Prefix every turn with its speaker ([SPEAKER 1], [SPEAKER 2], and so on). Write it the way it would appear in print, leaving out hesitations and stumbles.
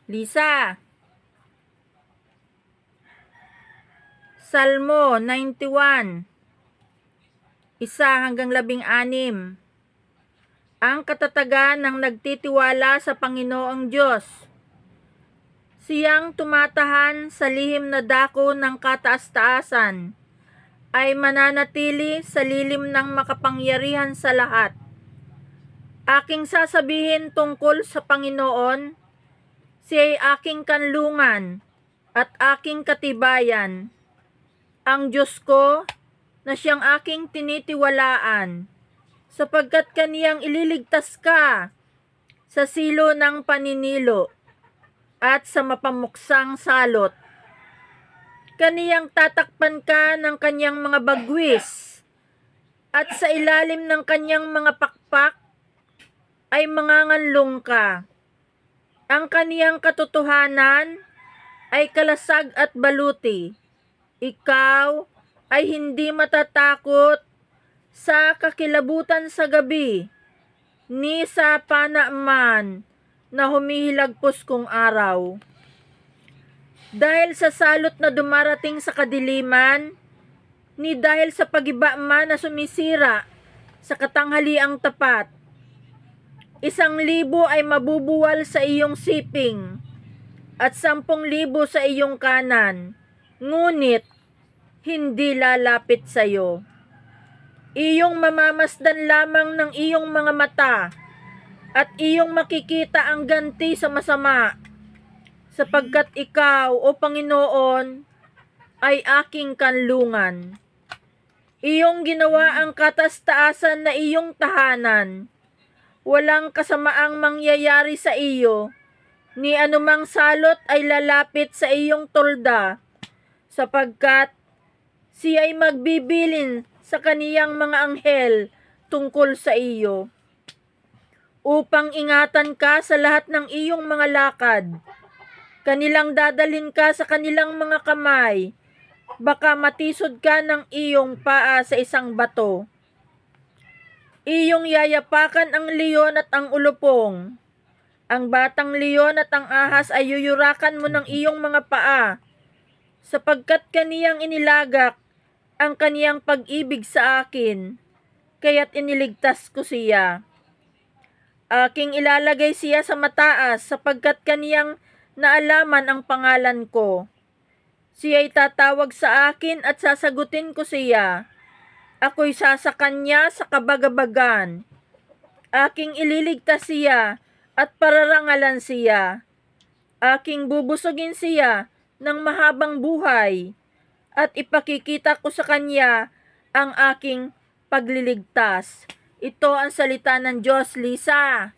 [SPEAKER 1] Lisa, Salmo 91, 1-16. Ang katatagan ng nagtitiwala sa Panginoong Diyos. Siyang tumatahan sa lihim na dako ng kataas-taasan ay mananatili sa lilim ng makapangyarihan sa lahat. Aking sasabihin tungkol sa Panginoon, siya ay aking kanlungan at aking katibayan. Ang Diyos ko na siyang aking tinitiwalaan, sapagkat kaniyang ililigtas ka sa silo ng paninilo at sa mapamuksang salot. Kaniyang tatakpan ka ng kanyang mga bagwis, at sa ilalim ng kanyang mga pakpak ay manganganlong ka. Ang kaniyang katotohanan ay kalasag at baluti. Ikaw ay hindi matatakot sa kakilabutan sa gabi, ni sa panaaman na humihilagpos kong araw. Dahil sa salot na dumarating sa kadiliman, ni dahil sa pagiba man na sumisira sa katanghaliang tapat. 1,000 ay mabubuwal sa iyong siping, at 10,000 sa iyong kanan, ngunit hindi lalapit sa iyo. Iyong mamamasdan lamang ng iyong mga mata, at iyong makikita ang ganti sa masama, sapagkat ikaw, O Panginoon, ay aking kanlungan. Iyong ginawa ang katas-taasan na iyong tahanan. Walang kasamaang mangyayari sa iyo, ni anumang salot ay lalapit sa iyong tolda, sapagkat siya ay magbibilin sa kaniyang mga anghel tungkol sa iyo, upang ingatan ka sa lahat ng iyong mga lakad. Kanilang dadalhin ka sa kanilang mga kamay, baka matisod ka ng iyong paa sa isang bato. Iyong yayapakan ang leon at ang ulupong. Ang batang leon at ang ahas ay yuyurakan mo ng iyong mga paa, sapagkat kaniyang inilagak ang kaniyang pag-ibig sa akin, kaya't iniligtas ko siya. Aking ilalagay siya sa mataas, sapagkat kaniyang naalaman ang pangalan ko. Siya'y tatawag sa akin at sasagutin ko siya. Ako'y sasakan niya sa kabagabagan. Aking ililigtas siya at pararangalan siya. Aking bubusugin siya ng mahabang buhay, at ipakikita ko sa kanya ang aking pagliligtas. Ito ang salita ng Diyos, Lisa.